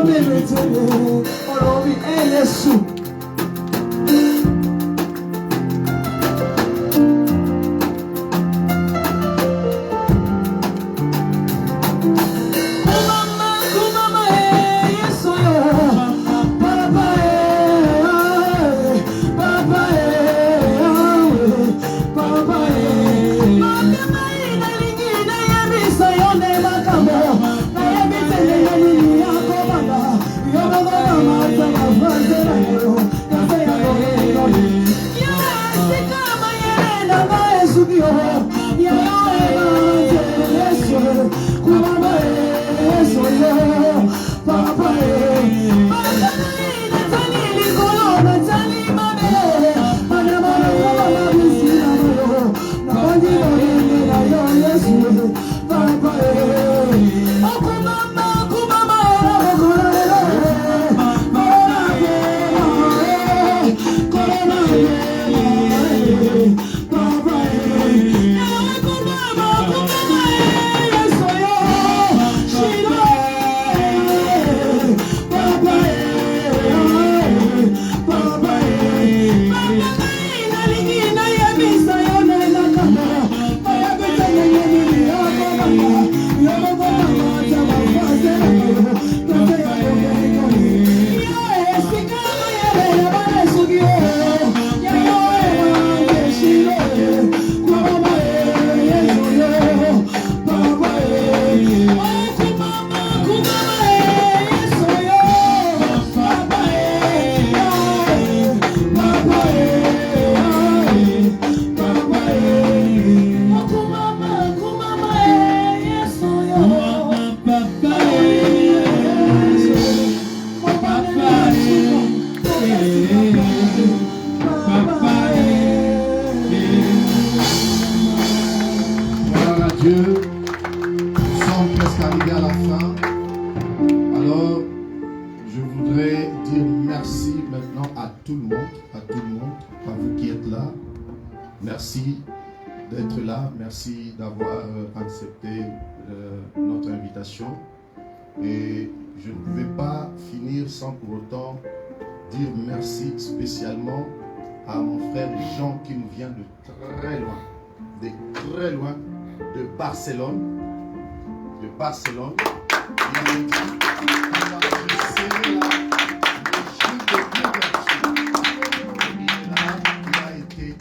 Merci d'être là, merci d'avoir accepté notre invitation. Et je ne pouvais pas finir sans pour autant dire merci spécialement à mon frère Jean qui nous vient de très loin, de Barcelone. Il a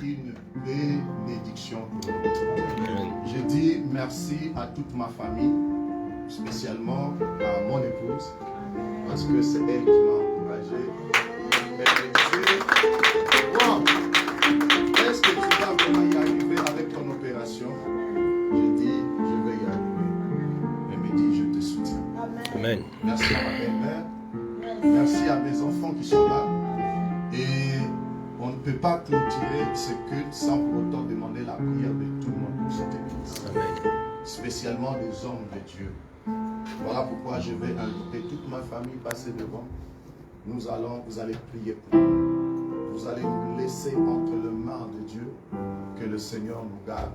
dit, bénédiction pour nous. Je dis merci à toute ma famille, spécialement à mon épouse, parce que c'est elle qui m'a encouragé. Elle me disait, wow, est-ce que tu vas vraiment y arriver avec ton opération? Je dis, je vais y arriver. Elle me dit, je te soutiens. Amen. Merci à ma belle-mère, merci à mes enfants qui sont là. Et on ne peut pas clôturer ce culte sans pour autant demander la prière de tout le monde pour cette église. Amen. Spécialement des hommes de Dieu. Voilà pourquoi je vais inviter toute ma famille passer devant. Vous allez prier pour nous. Vous allez nous laisser entre les mains de Dieu. Que le Seigneur nous garde.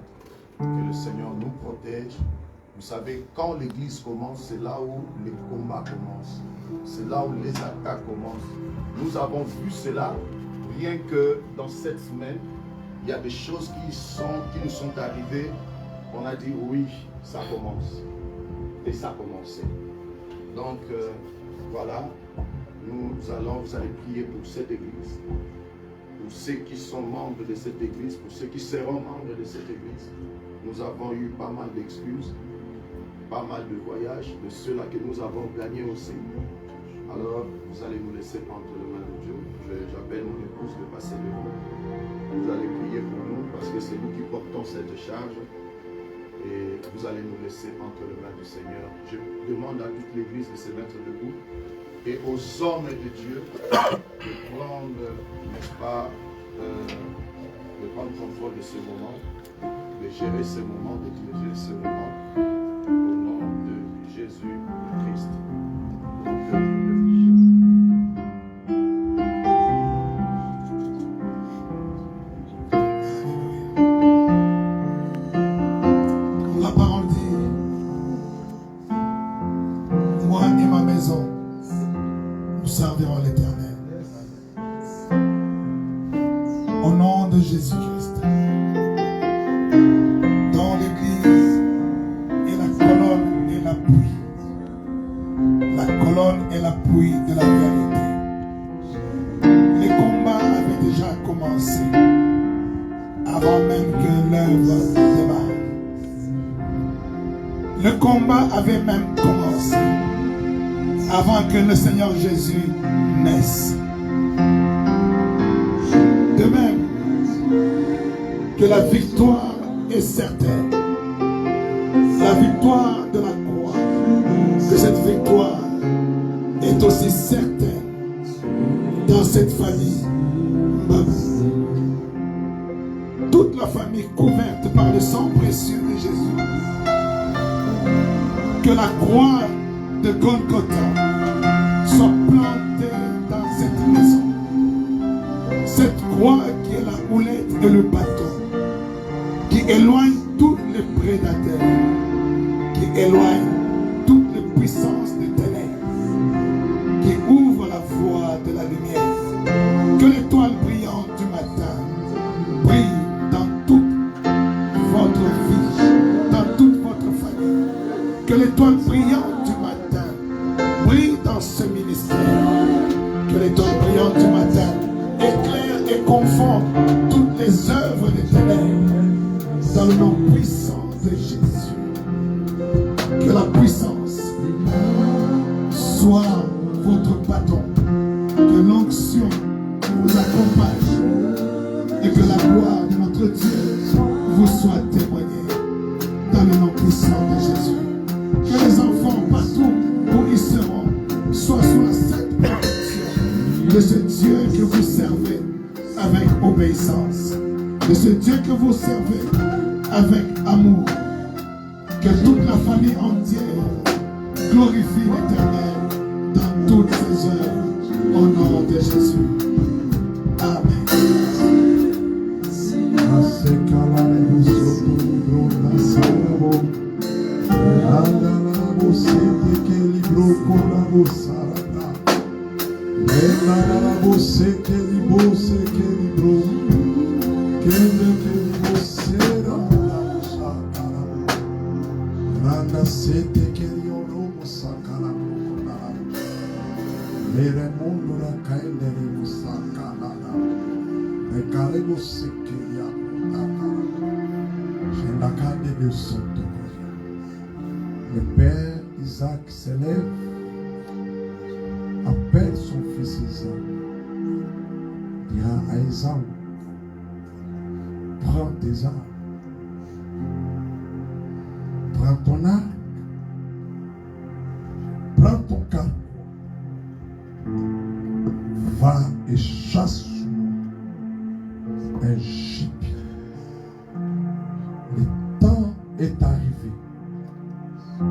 Que le Seigneur nous protège. Vous savez, quand l'église commence, c'est là où les combats commencent. C'est là où les attaques commencent. Nous avons vu cela. Rien que dans cette semaine, il y a des choses qui nous sont arrivées. On a dit oui, ça commence. Et ça a commencé. Donc voilà, vous allez prier pour cette église. Pour ceux qui sont membres de cette église, pour ceux qui seront membres de cette église. Nous avons eu pas mal d'excuses, pas mal de voyages, de ceux-là que nous avons gagnés aussi. Alors, vous allez nous laisser entre les mains de Dieu. J'appelle mon épouse de passer devant. Vous allez prier pour nous parce que c'est nous qui portons cette charge. Et vous allez nous laisser entre les mains du Seigneur. Je demande à toute l'église de se mettre debout. Et aux hommes de Dieu de prendre, n'est-ce pas, de prendre contrôle de ce moment, de gérer ce moment, de diriger ce moment. Au nom de Jésus Christ. La parole dit, moi et ma maison, servirons l'Éternel. Au nom de Jésus-Christ. Dans l'Église, et la colonne et l'appui. La colonne et l'appui de la vérité. Les combats avaient déjà commencé avant même que l'œuvre démarre. Le combat avait même commencé avant que le Seigneur Jésus naisse. De même que la victoire est certaine, la victoire de la croix, que cette victoire est aussi certaine dans cette famille. Toute la famille couverte par le sang précieux de Jésus. Que la croix de Golgotha soit plantée dans cette maison. Cette croix qui est la houlette et le bâton, qui éloigne tous les prédateurs, qui éloigne toutes les puissances des ténèbres, qui ouvre la voie de la lumière. Que l'étoile brillante du matin brille dans toute votre vie, dans toute votre famille. Que l'étoile brillante du matin brille dans ce ministère. Que l'étoile brillante du matin éclaire et confond toutes les œuvres des ténèbres dans le nom puissant de Jésus. Que la puissance soit votre bâton, que l'onction vous accompagne et que la gloire de notre Dieu vous soit témoignée dans le nom puissant de Jésus. Que les enfants partout où ils seront soient sous la sainte protection de ce Dieu que vous servez avec obéissance, de ce Dieu que vous servez avec amour. Que toute la famille entière glorifie l'Éternel dans toutes ses œuvres au nom de Jésus. Amen. Le père Isaac s'élève, appelle son fils Isaac, dira à Esaü, prends tes armes, prends ton arc, prends ton carquois, va et chasse un gibier. Le temps est arrivé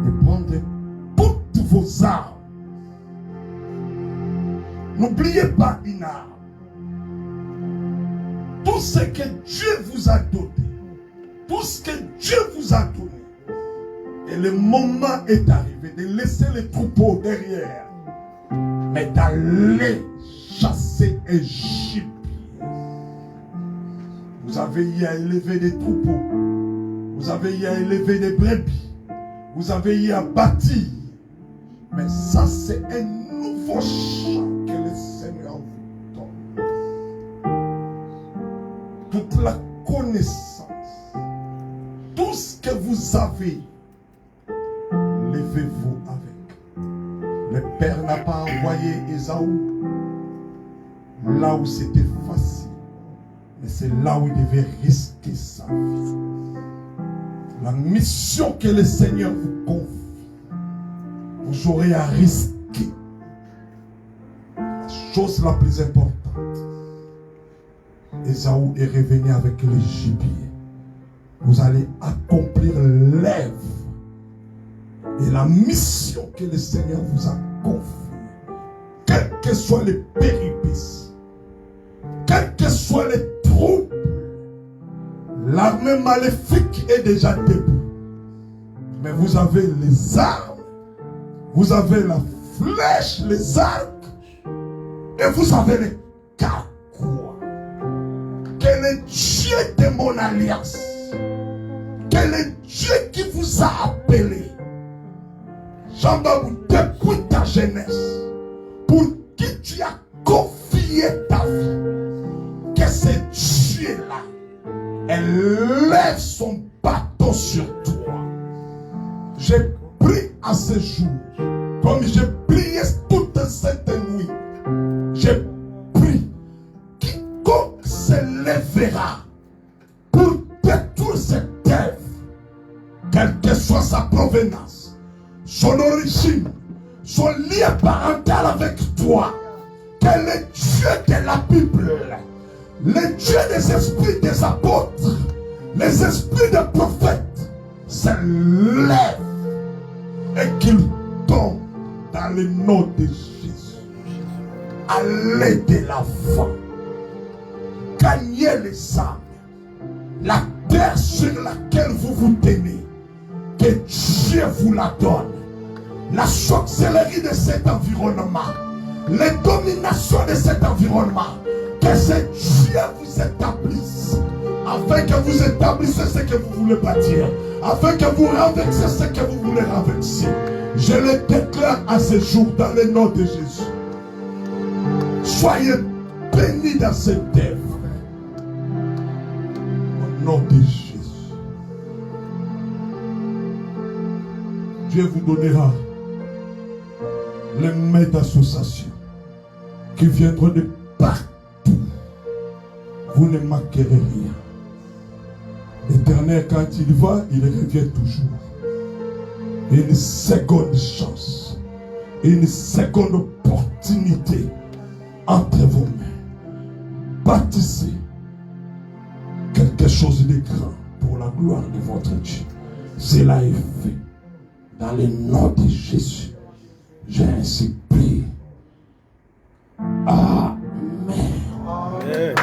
de prendre toutes vos armes. N'oubliez pas une arme. Tout ce que Dieu vous a donné, tout ce que Dieu vous a donné, et le moment est arrivé de laisser les troupeaux derrière, mais d'aller chasser un gibier. Vous avez eu à élever des troupeaux, vous avez eu à élever des brebis, vous avez eu à bâtir, mais ça c'est un nouveau champ que le Seigneur vous donne. Toute la connaissance, tout ce que vous avez, levez-vous avec. Le Père n'a pas envoyé Esaü là où c'était facile, mais c'est là où il devait risquer sa vie. La mission que le Seigneur vous confie, vous aurez à risquer. La chose la plus importante, Esaü est revenu avec le gibier. Vous allez accomplir l'œuvre et la mission que le Seigneur vous a confiée. Quelles que soient les péripéties, quels que soient les troubles, l'armée maléfique est déjà debout. Mais vous avez les armes, vous avez la flèche, les arcs, Et vous avez les cas quoi? Quel est Dieu de mon alliance? Quel est Dieu qui vous a appelé? J'entends depuis ta jeunesse, pour qui tu as confié ta vie, que ce Dieu-là élève son bâton sur toi. J'ai pris à ce jour, comme j'ai prié toute cette nuit, j'ai pris, quiconque se lèvera pour détruire cette œuvre, quelle que soit sa provenance, son origine, son lien parental avec toi, quel est Dieu de la Bible, le Dieu des esprits des apôtres, les esprits des prophètes, se lèvent et qu'ils tombent dans le nom de Jésus. Allez de l'avant, gagnez les âmes, la terre sur laquelle vous vous tenez, que Dieu vous la donne. La sorcellerie de cet environnement, les dominations de cet environnement, que ce Dieu vous établisse, afin que vous établissez ce que vous voulez bâtir, afin que vous renversez ce que vous voulez renverser. Je le déclare à ce jour dans le nom de Jésus. Soyez bénis dans cette œuvre. Au nom de Jésus. Dieu vous donnera les maîtres d'association qui viendront de partout. Vous ne manquerez rien. L'Éternel, quand il va, il revient toujours. Une seconde chance, une seconde opportunité entre vos mains. Bâtissez quelque chose de grand pour la gloire de votre Dieu. Cela est fait. Dans le nom de Jésus, j'ai ainsi prié. Amen. Amen.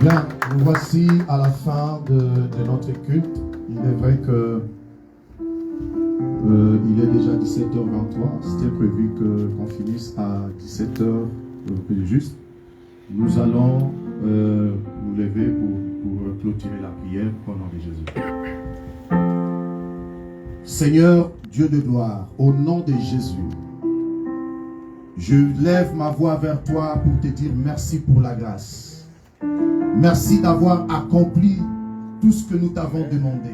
Bien, nous voici à la fin de notre culte. Il est vrai que il est déjà 17h23. C'était prévu qu'on finisse à 17h juste. Nous allons nous lever pour clôturer la prière au nom de Jésus. Seigneur Dieu de gloire, au nom de Jésus, je lève ma voix vers toi pour te dire merci pour la grâce. Merci d'avoir accompli tout ce que nous t'avons demandé.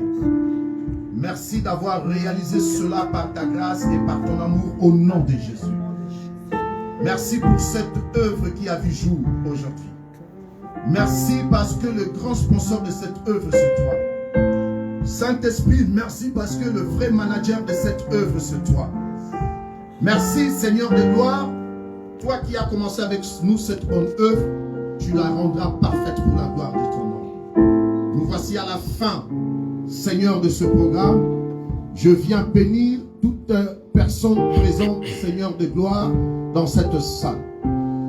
Merci d'avoir réalisé cela par ta grâce et par ton amour au nom de Jésus. Merci pour cette œuvre qui a vu jour aujourd'hui. Merci parce que le grand sponsor de cette œuvre, c'est toi. Saint-Esprit, merci parce que le vrai manager de cette œuvre, c'est toi. Merci Seigneur de gloire, toi qui as commencé avec nous cette bonne œuvre, tu la rendras parfaite pour la gloire de ton nom. Nous voici à la fin, Seigneur, de ce programme. Je viens bénir toute personne présente, Seigneur de gloire, dans cette salle.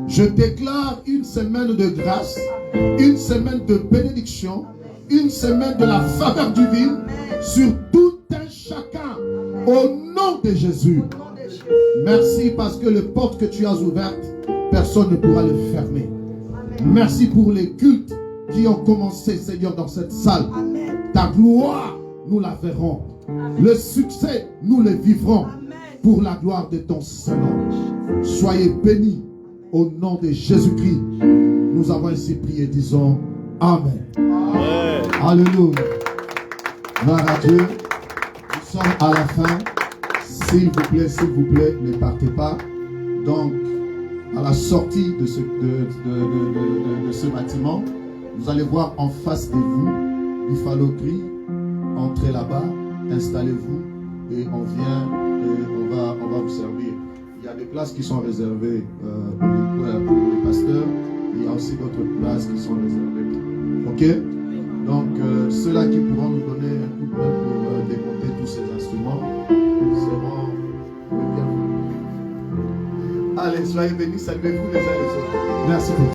Je déclare une semaine de grâce, une semaine de bénédiction, une semaine de la faveur divine sur tout un chacun, au nom de Jésus. Merci parce que les portes que tu as ouvertes, personne ne pourra les fermer. Merci pour les cultes qui ont commencé, Seigneur, dans cette salle. Ta gloire, nous la verrons. Le succès, nous le vivrons pour la gloire de ton Saint-Nom. Soyez bénis au nom de Jésus-Christ. Nous avons ainsi prié, disons Amen. Amen. Alléluia. Gloire à Dieu. Nous sommes à la fin. S'il vous plaît, ne partez pas. Donc, à la sortie de ce bâtiment, vous allez voir en face de vous, Buffalo Gris. Entrez là-bas, installez-vous et on vient et on va vous servir. Il y a des places qui sont réservées pour les pasteurs. Il y a aussi d'autres places qui sont réservées. Ok? Donc, ceux-là qui pourront nous donner un coup de main pour démonter tous ces instruments seront les bienvenus. Allez, soyez bénis, saluez-vous les uns les autres. Merci beaucoup.